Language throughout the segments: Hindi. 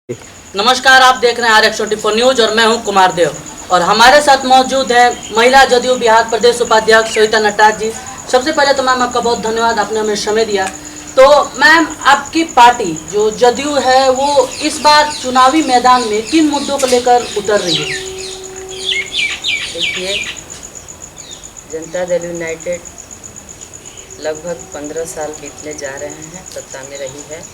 नमस्कार, आप देख रहे हैं RX24 न्यूज और मैं हूं कुमार देव। और हमारे साथ मौजूद है महिला जदयू बिहार प्रदेश उपाध्यक्ष सविता नटराज जी। सबसे पहले तो मैम आपका बहुत धन्यवाद, आपने हमें समय दिया। तो मैम, आपकी पार्टी जो जदयू है वो इस बार चुनावी मैदान में किन मुद्दों को लेकर उतर रही है? देखिए, जनता दल यूनाइटेड लगभग 15 साल बीतने जा रहे हैं, सत्ता में रही है।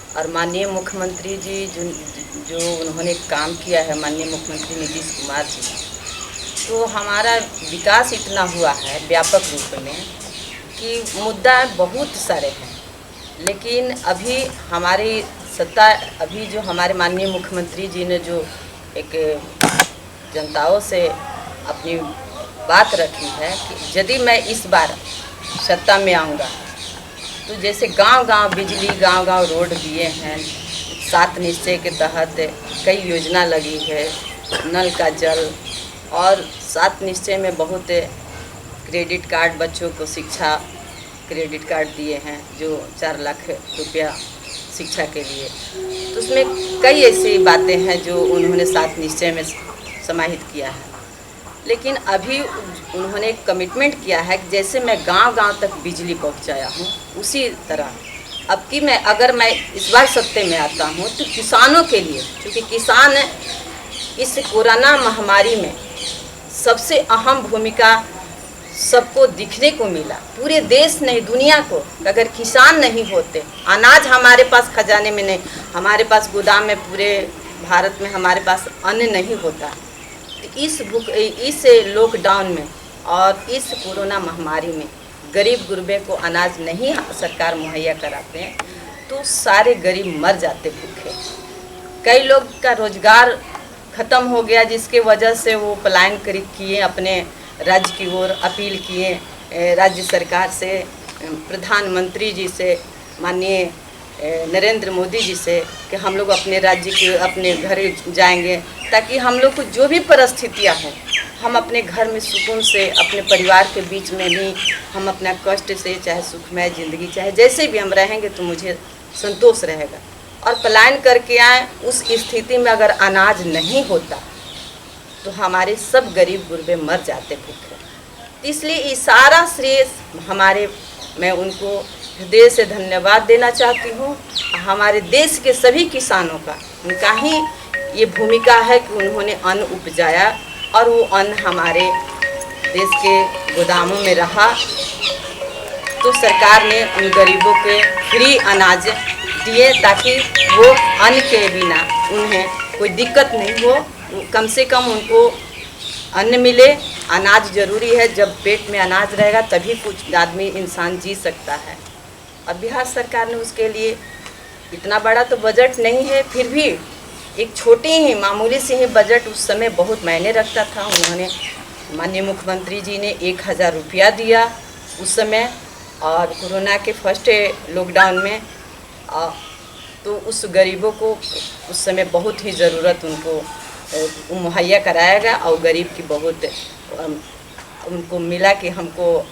और माननीय मुख्यमंत्री जी जो उन्होंने काम किया है, माननीय मुख्यमंत्री नीतीश कुमार जी, तो हमारा विकास इतना हुआ है व्यापक रूप में कि मुद्दा बहुत सारे हैं। लेकिन अभी हमारी सत्ता, अभी जो हमारे माननीय मुख्यमंत्री जी ने जो एक जनताओं से अपनी बात रखी है कि यदि मैं इस बार सत्ता में आऊँगा तो जैसे गांव-गांव बिजली, गांव-गांव रोड दिए हैं, 7 निश्चय के तहत कई योजना लगी है, नल का जल, और 7 निश्चय में बहुत क्रेडिट कार्ड, बच्चों को शिक्षा क्रेडिट कार्ड दिए हैं जो 4 लाख रुपया शिक्षा के लिए। तो उसमें कई ऐसी बातें हैं जो उन्होंने 7 निश्चय में समाहित किया है। लेकिन अभी उन्होंने एक कमिटमेंट किया है कि जैसे मैं गांव-गांव तक बिजली पहुंचाया हूं, उसी तरह अब कि अगर मैं इस बार सत्ते में आता हूं तो किसानों के लिए, क्योंकि किसान इस कोरोना महामारी में सबसे अहम भूमिका सबको दिखने को मिला, पूरे देश नहीं दुनिया को। अगर किसान नहीं होते, अनाज हमारे पास खजाने में नहीं, हमारे पास गोदाम में, पूरे भारत में हमारे पास अन्न नहीं होता। इस लॉकडाउन में और इस कोरोना महामारी में गरीब गुरबे को अनाज नहीं सरकार मुहैया कराते हैं तो सारे गरीब मर जाते भूखे। कई लोग का रोजगार ख़त्म हो गया, जिसके वजह से वो पलायन किए, अपने राज्य की ओर अपील किए राज्य सरकार से, प्रधानमंत्री जी से, माननीय नरेंद्र मोदी जी से कि हम लोग अपने राज्य के अपने घर जाएंगे, ताकि हम लोग को जो भी परिस्थितियाँ हैं हम अपने घर में सुकून से, अपने परिवार के बीच में भी हम अपना कष्ट से, चाहे सुखमय ज़िंदगी, चाहे जैसे भी हम रहेंगे तो मुझे संतोष रहेगा। और पलायन करके आए, उस स्थिति में अगर अनाज नहीं होता तो हमारे सब गरीब गुरबे मर जाते भूखे। इसलिए ये सारा श्रेय मैं उनको हृदय से धन्यवाद देना चाहती हूँ। हमारे देश के सभी किसानों का, उनका ही ये भूमिका है कि उन्होंने अन्न उपजाया और वो अन्न हमारे देश के गोदामों में रहा। तो सरकार ने उन गरीबों के फ्री अनाज दिए ताकि वो अन्न के बिना उन्हें कोई दिक्कत नहीं हो, कम से कम उनको अन्न मिले। अनाज ज़रूरी है, जब पेट में अनाज रहेगा तभी कुछ आदमी, इंसान जी सकता है। और बिहार सरकार ने उसके लिए इतना बड़ा तो बजट नहीं है, फिर भी एक छोटी ही मामूली से ही बजट उस समय बहुत मायने रखता था। उन्होंने, माननीय मुख्यमंत्री जी ने 1000 रुपया दिया उस समय, और कोरोना के फर्स्ट लॉकडाउन में। तो उस गरीबों को उस समय बहुत ही ज़रूरत उनको मुहैया कराया गया, और गरीब की बहुत उनको मिला कि हमको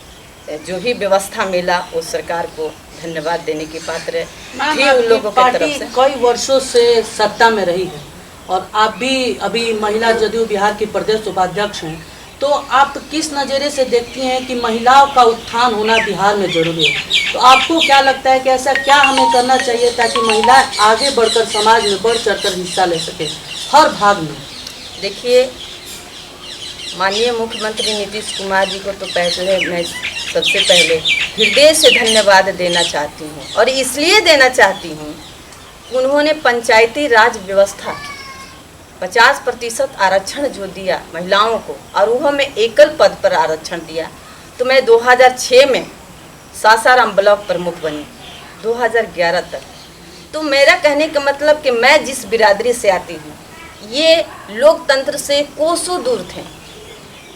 जो भी व्यवस्था मिला वो सरकार को धन्यवाद देने की पात्र है उन लोगों की तरफ से। कई वर्षों से सत्ता में रही है और आप भी अभी महिला जदयू बिहार की प्रदेश उपाध्यक्ष हैं, तो आप किस नज़रिए से देखती हैं कि महिलाओं का उत्थान होना बिहार में जरूरी है? तो आपको क्या लगता है कि ऐसा क्या हमें करना चाहिए ताकि महिलाएं आगे बढ़कर समाज में बढ़ चढ़कर हिस्सा ले सके हर भाग में? देखिए, माननीय मुख्यमंत्री नीतीश कुमार जी को तो मैं सबसे पहले हृदय से धन्यवाद देना चाहती हूँ, और इसलिए देना चाहती हूँ, उन्होंने पंचायती राज व्यवस्था 50% आरक्षण जो दिया महिलाओं को, और वह में एकल पद पर आरक्षण दिया। तो मैं 2006 में सासाराम ब्लॉक प्रमुख बनी, 2011 तक। तो मेरा कहने का मतलब कि मैं जिस बिरादरी से आती हूँ, ये लोकतंत्र से कोसों दूर थे,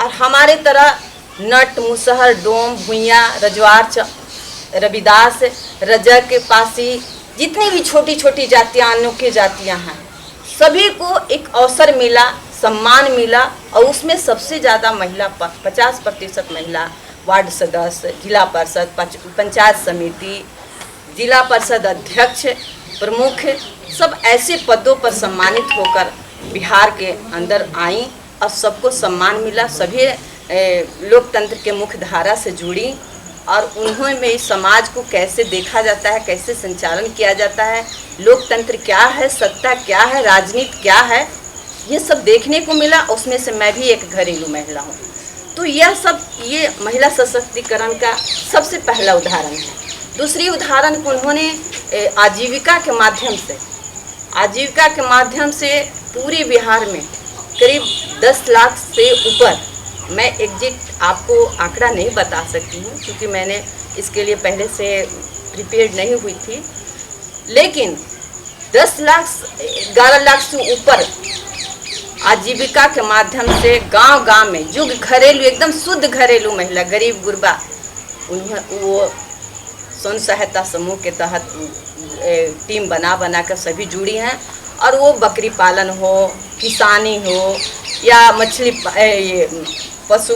और हमारे तरह नट, मुसहर, डोम, भुइयाँ, रजवार, रविदास, रजक, पासी, जितनी भी छोटी छोटी जातियाँ, अनोखी जातियाँ हैं, सभी को एक अवसर मिला, सम्मान मिला। और उसमें सबसे ज़्यादा महिला, 50% महिला वार्ड सदस्य, जिला परिषद, पंचायत समिति, जिला परिषद अध्यक्ष, प्रमुख, सब ऐसे पदों पर सम्मानित होकर बिहार के अंदर आई और सबको सम्मान मिला। सभी लोकतंत्र के मुख्य धारा से जुड़ी और उन्होंने इस समाज को कैसे देखा जाता है, कैसे संचालन किया जाता है, लोकतंत्र क्या है, सत्ता क्या है, राजनीति क्या है, ये सब देखने को मिला। उसमें से मैं भी एक घरेलू महिला हूँ। तो यह सब ये महिला सशक्तिकरण का सबसे पहला उदाहरण है। दूसरी उदाहरण उन्होंने आजीविका के माध्यम से पूरे बिहार में करीब 10 लाख से ऊपर, मैं एग्जैक्ट आपको आंकड़ा नहीं बता सकती हूँ क्योंकि मैंने इसके लिए पहले से प्रिपेयर्ड नहीं हुई थी, लेकिन 10 लाख 11 लाख से ऊपर आजीविका के माध्यम से गांव-गांव में जो घरेलू एकदम शुद्ध घरेलू महिला गरीब गुरबा वो स्वयं सहायता समूह के तहत टीम बना कर सभी जुड़ी हैं और वो बकरी पालन हो, किसानी हो या मछली पशु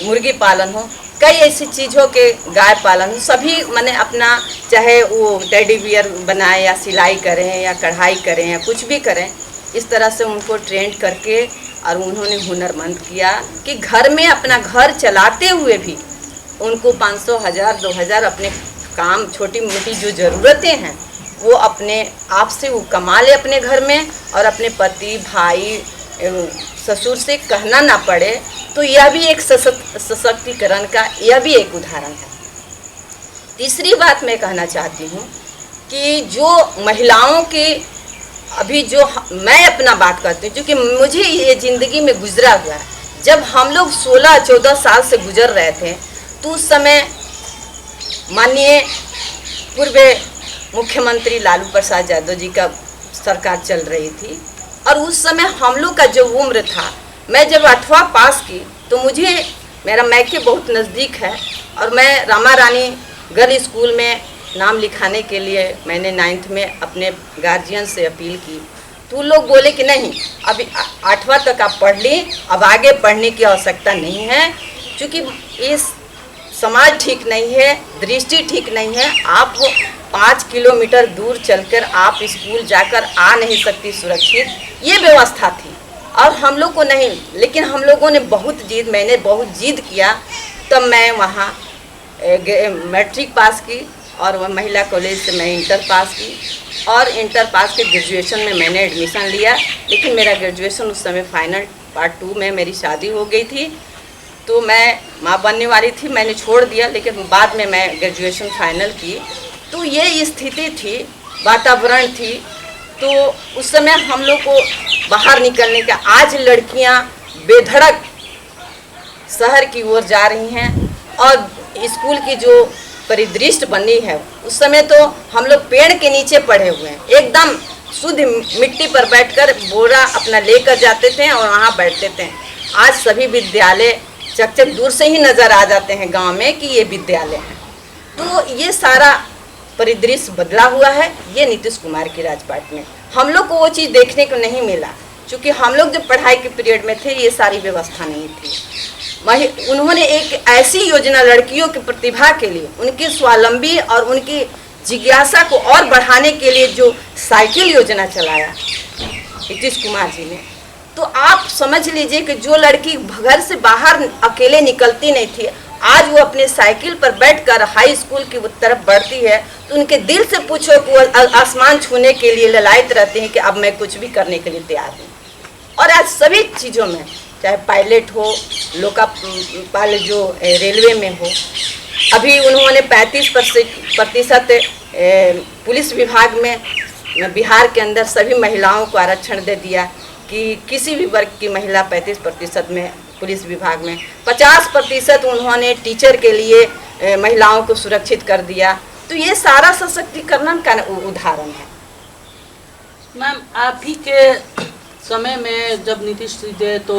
मुर्गी पालन हो, कई ऐसी चीज़ों के गाय पालन हो, सभी मैंने अपना चाहे वो टेडी बियर बनाए या सिलाई करें या कढ़ाई करें या कुछ भी करें, इस तरह से उनको ट्रेंड करके और उन्होंने हुनरमंद किया कि घर में अपना घर चलाते हुए भी उनको 500, 1000, 2000 अपने काम छोटी मोटी जो ज़रूरतें हैं वो अपने आप से वो कमा ले अपने घर में और अपने पति, भाई, ससुर से कहना ना पड़े। तो यह भी एक सशक्तिकरण का यह भी एक उदाहरण है। तीसरी बात मैं कहना चाहती हूँ कि जो महिलाओं के अभी जो मैं अपना बात करती हूँ क्योंकि मुझे ये ज़िंदगी में गुजरा हुआ है। जब हम लोग 16-14 साल से गुजर रहे थे तो उस समय माननीय पूर्व मुख्यमंत्री लालू प्रसाद यादव जी का सरकार चल रही थी और उस समय हम लोग का जो उम्र था, मैं जब 8वां पास की तो मुझे मेरा मैके बहुत नज़दीक है और मैं रामा रानी गर्ल स्कूल में नाम लिखाने के लिए मैंने 9th में अपने गार्जियन से अपील की तो लोग बोले कि नहीं, अभी 8वां तक आप पढ़ ली, अब आगे पढ़ने की आवश्यकता नहीं है क्योंकि इस समाज ठीक नहीं है, दृष्टि ठीक नहीं है, आप 5 किलोमीटर दूर चलकर आप स्कूल जाकर आ नहीं सकती सुरक्षित, ये व्यवस्था थी और हम लोग को नहीं। लेकिन हम लोगों ने मैंने बहुत जिद किया, तब मैं वहाँ मैट्रिक पास की और वह महिला कॉलेज से मैं इंटर पास की और इंटर पास के ग्रेजुएशन में मैंने एडमिशन लिया। लेकिन मेरा ग्रेजुएशन उस समय फाइनल पार्ट 2 में मेरी शादी हो गई थी तो मैं माँ बनने वाली थी, मैंने छोड़ दिया। लेकिन बाद में मैं ग्रेजुएशन फाइनल की तो ये स्थिति थी, वातावरण थी, तो उस समय हम लोग को बाहर निकलने का। आज लड़कियां बेधड़क शहर की ओर जा रही हैं और स्कूल की जो परिदृश्य बनी है, उस समय तो हम लोग पेड़ के नीचे पड़े हुए हैं, एकदम शुद्ध मिट्टी पर बैठकर बोरा अपना लेकर जाते थे और वहाँ बैठते थे। आज सभी विद्यालय चकचक दूर से ही नज़र आ जाते हैं गांव में कि ये विद्यालय है। तो ये सारा परिदृश्य बदला हुआ है। ये नीतीश कुमार की राजपाट में हम लोग को वो चीज़ देखने को नहीं मिला क्योंकि हम लोग जब पढ़ाई के पीरियड में थे ये सारी व्यवस्था नहीं थी। उन्होंने एक ऐसी योजना लड़कियों की प्रतिभा के लिए, उनकी स्वावलंबी और उनकी जिज्ञासा को और बढ़ाने के लिए जो साइकिल योजना चलाया नीतीश कुमार जी ने, तो आप समझ लीजिए कि जो लड़की घर से बाहर अकेले निकलती नहीं थी, आज वो अपने साइकिल पर बैठकर हाई स्कूल की तरफ बढ़ती है तो उनके दिल से पूछो कि वो आसमान छूने के लिए ललायत रहते हैं कि अब मैं कुछ भी करने के लिए तैयार हूँ। और आज सभी चीज़ों में, चाहे पायलट हो, लोका जो रेलवे में हो, अभी उन्होंने 35% पुलिस विभाग में बिहार के अंदर सभी महिलाओं को आरक्षण दे दिया कि किसी भी वर्ग की महिला 35% में पुलिस विभाग में, 50% उन्होंने टीचर के लिए महिलाओं को सुरक्षित कर दिया। तो ये सारा सशक्तिकरण का उदाहरण है। मैम, आप ही के समय में जब नीतीश जी थे तो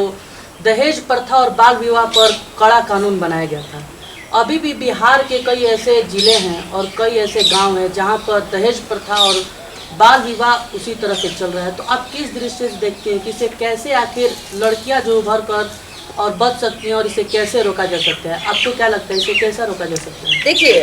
दहेज प्रथा और बाल विवाह पर कड़ा कानून बनाया गया था। अभी भी बिहार के कई ऐसे ज़िले हैं और कई ऐसे गांव हैं जहां पर दहेज प्रथा और बाल विवाह उसी तरह से चल रहा है। तो आप किस दृष्टि से देखते हैं कि इसे कैसे आखिर लड़कियां जो उभर कर और बच सकती हैं और इसे कैसे रोका जा सकता है? आपको क्या लगता है इसे कैसे रोका जा सकता है? देखिए,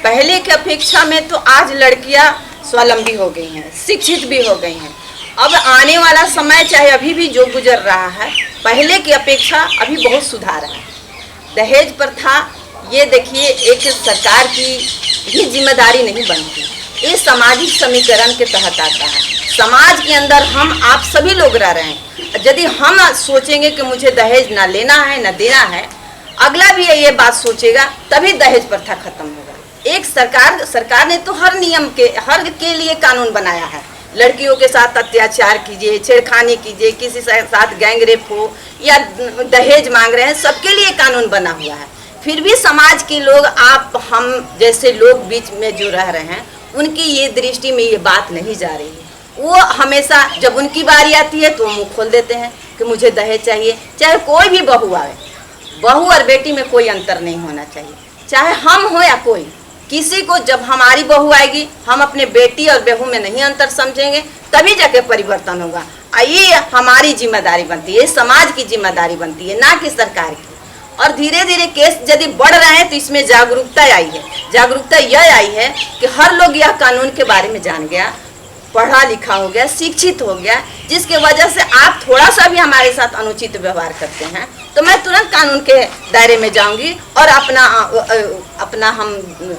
पहले की अपेक्षा में तो आज लड़कियां स्वावलंबी हो गई हैं, शिक्षित भी हो गई हैं। अब आने वाला समय चाहे अभी भी जो गुजर रहा है, पहले की अपेक्षा अभी बहुत सुधार है। दहेज प्रथा ये देखिए एक सरकार की ही जिम्मेदारी नहीं बनती, ये सामाजिक समीकरण के तहत आता है। समाज के अंदर हम आप सभी लोग रह रहे हैं, यदि हम सोचेंगे कि मुझे दहेज ना लेना है ना देना है, अगला भी ये बात सोचेगा, तभी दहेज प्रथा खत्म होगा। एक सरकार ने तो हर के लिए कानून बनाया है। लड़कियों के साथ अत्याचार कीजिए, छेड़खानी कीजिए, किसी के साथ गैंग रेप हो या दहेज मांग रहे हैं, सबके लिए कानून बना हुआ है। फिर भी समाज के लोग, आप हम जैसे लोग बीच में जो रह रहे हैं, उनकी ये दृष्टि में ये बात नहीं जा रही है। वो हमेशा जब उनकी बारी आती है तो वो मुँह खोल देते हैं कि मुझे दहेज चाहिए। चाहे कोई भी बहू आए, बहू और बेटी में कोई अंतर नहीं होना चाहिए, चाहे हम हो या कोई। किसी को जब हमारी बहू आएगी, हम अपने बेटी और बहू में नहीं अंतर समझेंगे, तभी जाके परिवर्तन होगा। ये हमारी जिम्मेदारी बनती है, समाज की जिम्मेदारी बनती है, ना कि सरकार की। और धीरे धीरे केस यदि बढ़ रहे हैं तो इसमें जागरूकता आई है। जागरूकता यह आई है कि हर लोग यह कानून के बारे में जान गया, पढ़ा लिखा हो गया, शिक्षित हो गया, जिसके वजह से आप थोड़ा सा भी हमारे साथ अनुचित व्यवहार करते हैं तो मैं तुरंत कानून के दायरे में जाऊंगी और अपना हम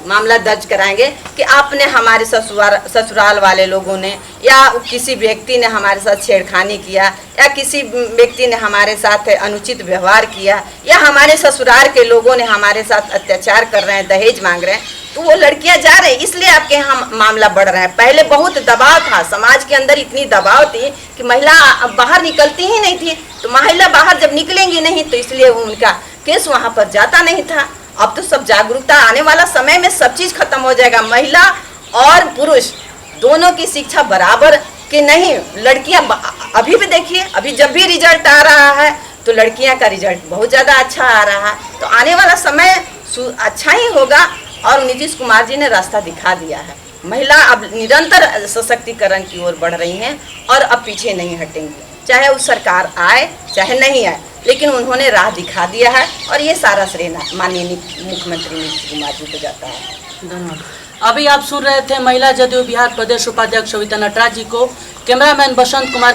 मामला दर्ज कराएंगे कि आपने हमारे ससुराल वाले लोगों ने या किसी व्यक्ति ने हमारे साथ छेड़खानी किया या किसी व्यक्ति ने हमारे साथ अनुचित व्यवहार किया या हमारे ससुराल के लोगों ने हमारे साथ अत्याचार कर रहे हैं, दहेज मांग रहे हैं, तो वो लड़कियां जा रही, इसलिए आपके यहाँ मामला बढ़ रहा है। पहले बहुत दबाव था, समाज के अंदर इतनी दबाव थी कि महिला बाहर निकलती ही नहीं थी। तो महिला बाहर जब निकलेंगी नहीं तो इसलिए उनका केस वहाँ पर जाता नहीं था। अब तो सब जागरूकता, आने वाला समय में सब चीज़ खत्म हो जाएगा। महिला और पुरुष दोनों की शिक्षा बराबर कि नहीं। लड़कियां अभी भी देखिए, अभी जब भी रिजल्ट आ रहा है तो लड़कियां का रिजल्ट बहुत ज़्यादा अच्छा आ रहा है। तो आने वाला समय अच्छा ही होगा और नीतीश कुमार जी ने रास्ता दिखा दिया है। महिला अब निरंतर सशक्तिकरण की ओर बढ़ रही हैं और अब पीछे नहीं हटेंगी, चाहे उस सरकार आए चाहे नहीं आए, लेकिन उन्होंने राह दिखा दिया है और ये सारा श्रेय माननीय मुख्यमंत्री नीतीश कुमार जी को जाता है। धन्यवाद। अभी आप सुन रहे थे महिला जदयू बिहार प्रदेश उपाध्यक्ष सविता नटराज जी को। कैमरामैन बसंत कुमार